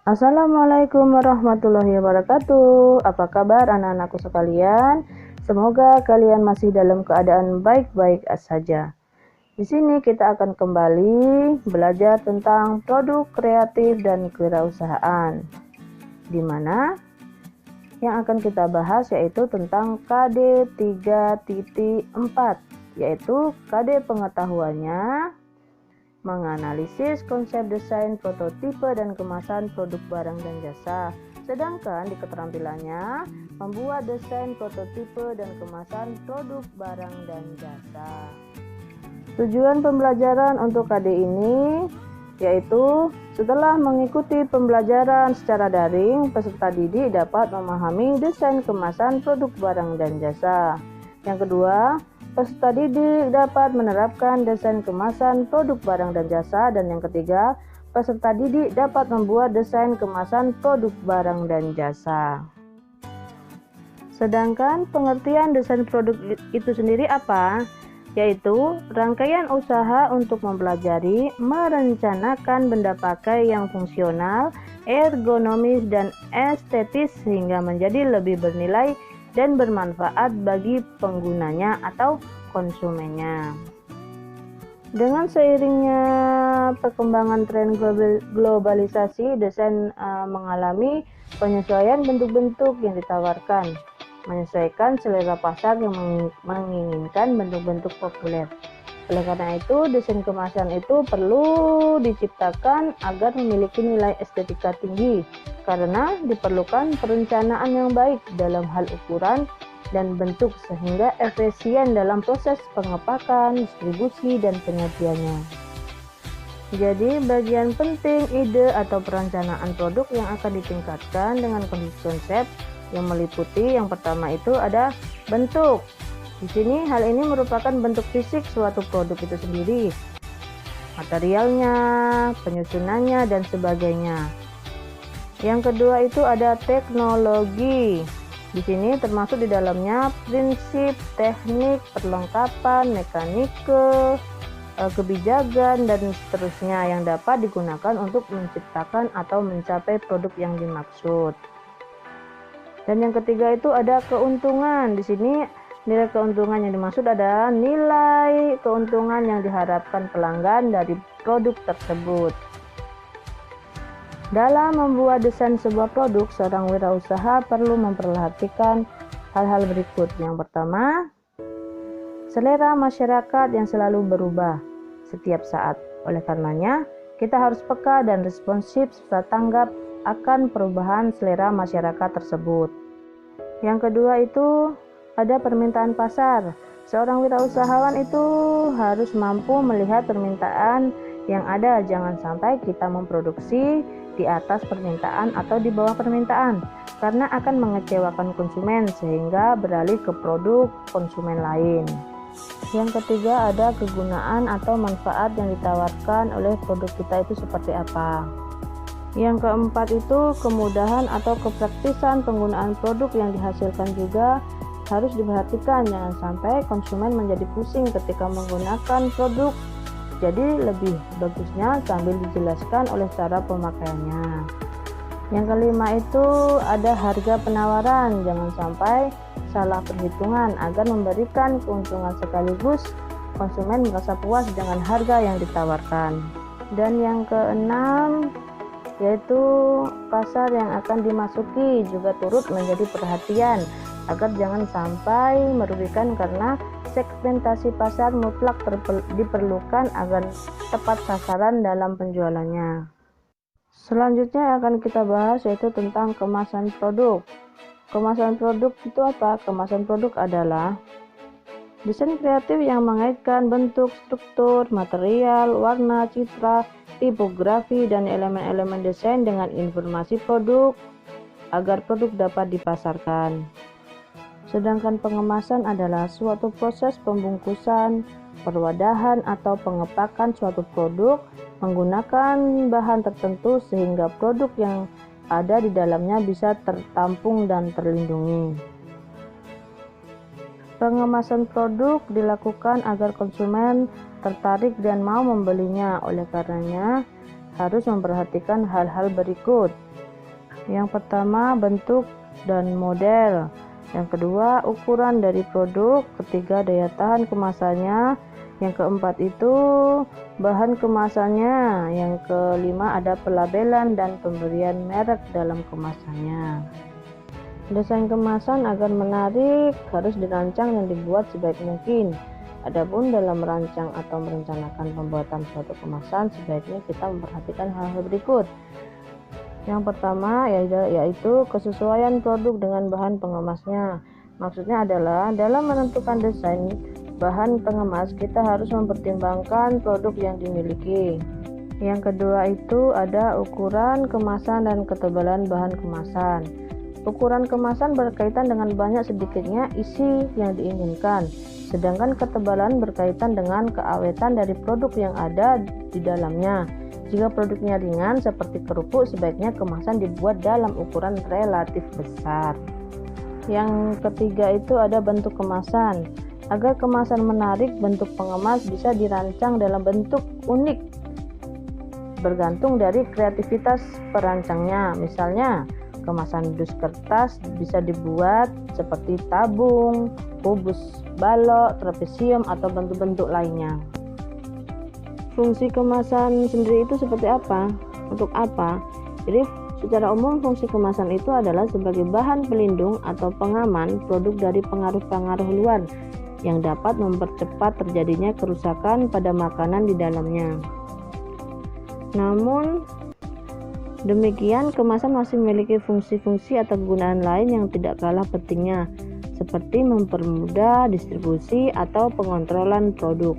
Assalamualaikum warahmatullahi wabarakatuh. Apa kabar anak-anakku sekalian? Semoga kalian masih dalam keadaan baik-baik saja. Di sini kita akan kembali belajar tentang produk kreatif dan kewirausahaan. Di mana yang akan kita bahas yaitu tentang KD 3.4, yaitu KD pengetahuannya menganalisis konsep desain, prototipe, dan kemasan produk barang dan jasa. Sedangkan di keterampilannya membuat desain, prototipe, dan kemasan produk barang dan jasa. Tujuan pembelajaran untuk KD ini yaitu setelah mengikuti pembelajaran secara daring, peserta didik dapat memahami desain kemasan produk barang dan jasa. Yang kedua, peserta didik dapat menerapkan desain kemasan produk barang dan jasa. Dan yang ketiga, peserta didik dapat membuat desain kemasan produk barang dan jasa. Sedangkan pengertian desain produk itu sendiri apa? Yaitu rangkaian usaha untuk mempelajari, merencanakan benda pakai yang fungsional, ergonomis, dan estetis sehingga menjadi lebih bernilai dan bermanfaat bagi penggunanya atau konsumennya. Dengan seiringnya perkembangan tren globalisasi, desain mengalami penyesuaian bentuk-bentuk yang ditawarkan, menyesuaikan selera pasar yang menginginkan bentuk-bentuk populer. Oleh karena itu, desain kemasan itu perlu diciptakan agar memiliki nilai estetika tinggi, karena diperlukan perencanaan yang baik dalam hal ukuran dan bentuk sehingga efisien dalam proses pengepakan, distribusi, dan penyajiannya. Jadi, bagian penting ide atau perencanaan produk yang akan ditingkatkan dengan konsep yang meliputi yang pertama itu ada bentuk. Di sini hal ini merupakan bentuk fisik suatu produk itu sendiri, materialnya, penyusunannya, dan sebagainya. Yang kedua itu ada teknologi. Di sini termasuk di dalamnya prinsip, teknik, perlengkapan, mekanike, kebijakan, dan seterusnya yang dapat digunakan untuk menciptakan atau mencapai produk yang dimaksud. Dan yang ketiga itu ada keuntungan. Di sini nilai keuntungan yang dimaksud adalah nilai keuntungan yang diharapkan pelanggan dari produk tersebut. Dalam membuat desain sebuah produk, seorang wirausaha perlu memperhatikan hal-hal berikut. Yang pertama, selera masyarakat yang selalu berubah setiap saat. Oleh karenanya, kita harus peka dan responsif serta tanggap akan perubahan selera masyarakat tersebut. Yang kedua itu ada permintaan pasar. Seorang wirausahawan itu harus mampu melihat permintaan yang ada. Jangan sampai kita memproduksi di atas permintaan atau di bawah permintaan, karena akan mengecewakan konsumen sehingga beralih ke produk konsumen lain. Yang ketiga ada kegunaan atau manfaat yang ditawarkan oleh produk kita itu seperti apa. Yang keempat itu kemudahan atau kepraktisan penggunaan produk yang dihasilkan juga harus diperhatikan. Jangan sampai konsumen menjadi pusing ketika menggunakan produk. Jadi lebih bagusnya sambil dijelaskan oleh cara pemakaiannya. Yang kelima itu ada harga penawaran. Jangan sampai salah perhitungan agar memberikan keuntungan sekaligus konsumen merasa puas dengan harga yang ditawarkan. Dan yang keenam yaitu pasar yang akan dimasuki juga turut menjadi perhatian agar jangan sampai merugikan, karena segmentasi pasar mutlak diperlukan agar tepat sasaran dalam penjualannya. Selanjutnya yang akan kita bahas yaitu tentang kemasan produk. Kemasan produk itu apa? Kemasan produk adalah desain kreatif yang mengaitkan bentuk, struktur, material, warna, citra, tipografi, dan elemen-elemen desain dengan informasi produk agar produk dapat dipasarkan. Sedangkan pengemasan adalah suatu proses pembungkusan, perwadahan, atau pengepakan suatu produk menggunakan bahan tertentu sehingga produk yang ada di dalamnya bisa tertampung dan terlindungi. Pengemasan produk dilakukan agar konsumen tertarik dan mau membelinya. Oleh karenanya, harus memperhatikan hal-hal berikut. Yang pertama, bentuk dan model. Yang kedua, ukuran dari produk. Ketiga, daya tahan kemasannya. Yang keempat itu bahan kemasannya. Yang kelima, ada pelabelan dan pemberian merek dalam kemasannya. Desain kemasan agar menarik harus dirancang dan dibuat sebaik mungkin. Adapun dalam merancang atau merencanakan pembuatan suatu kemasan, sebaiknya kita memperhatikan hal-hal berikut. Yang pertama yaitu kesesuaian produk dengan bahan pengemasnya. Maksudnya adalah dalam menentukan desain bahan pengemas, kita harus mempertimbangkan produk yang dimiliki. Yang kedua itu ada ukuran kemasan dan ketebalan bahan kemasan. Ukuran kemasan berkaitan dengan banyak sedikitnya isi yang diinginkan, sedangkan ketebalan berkaitan dengan keawetan dari produk yang ada di dalamnya. Jika produknya ringan seperti kerupuk, sebaiknya kemasan dibuat dalam ukuran relatif besar. Yang ketiga itu ada bentuk kemasan. Agar kemasan menarik, bentuk pengemas bisa dirancang dalam bentuk unik, bergantung dari kreativitas perancangnya. Misalnya, kemasan dus kertas bisa dibuat seperti tabung, kubus balok, trapesium, atau bentuk-bentuk lainnya. Fungsi kemasan sendiri itu seperti apa? Untuk apa? Jadi secara umum fungsi kemasan itu adalah sebagai bahan pelindung atau pengaman produk dari pengaruh-pengaruh luar yang dapat mempercepat terjadinya kerusakan pada makanan di dalamnya. Namun demikian, kemasan masih memiliki fungsi-fungsi atau kegunaan lain yang tidak kalah pentingnya, seperti mempermudah distribusi atau pengontrolan produk.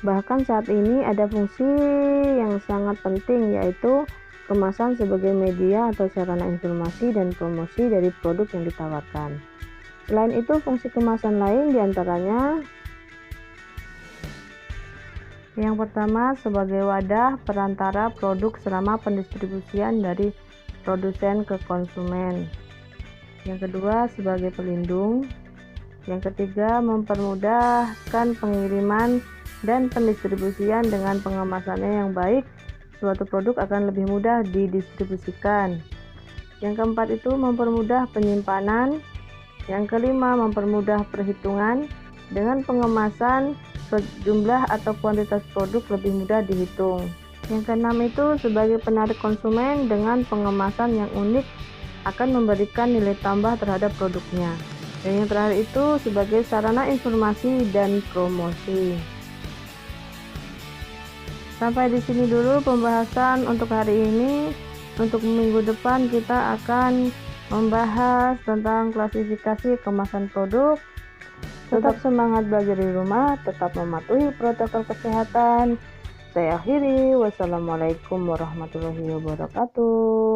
Bahkan saat ini ada fungsi yang sangat penting, yaitu kemasan sebagai media atau sarana informasi dan promosi dari produk yang ditawarkan. Selain itu, fungsi kemasan lain diantaranya yang pertama, sebagai wadah perantara produk selama pendistribusian dari produsen ke konsumen. Yang kedua, sebagai pelindung. Yang ketiga, mempermudahkan pengiriman dan pendistribusian. Dengan pengemasannya yang baik, suatu produk akan lebih mudah didistribusikan. Yang keempat itu mempermudah penyimpanan. Yang kelima, mempermudah perhitungan. Dengan pengemasan, jumlah atau kuantitas produk lebih mudah dihitung. Yang keenam itu sebagai penarik konsumen. Dengan pengemasan yang unik akan memberikan nilai tambah terhadap produknya. Dan yang terakhir itu sebagai sarana informasi dan promosi. Sampai di sini dulu pembahasan untuk hari ini. Untuk minggu depan kita akan membahas tentang klasifikasi kemasan produk. Tetap semangat belajar di rumah, tetap mematuhi protokol kesehatan. Saya akhiri, wassalamualaikum warahmatullahi wabarakatuh.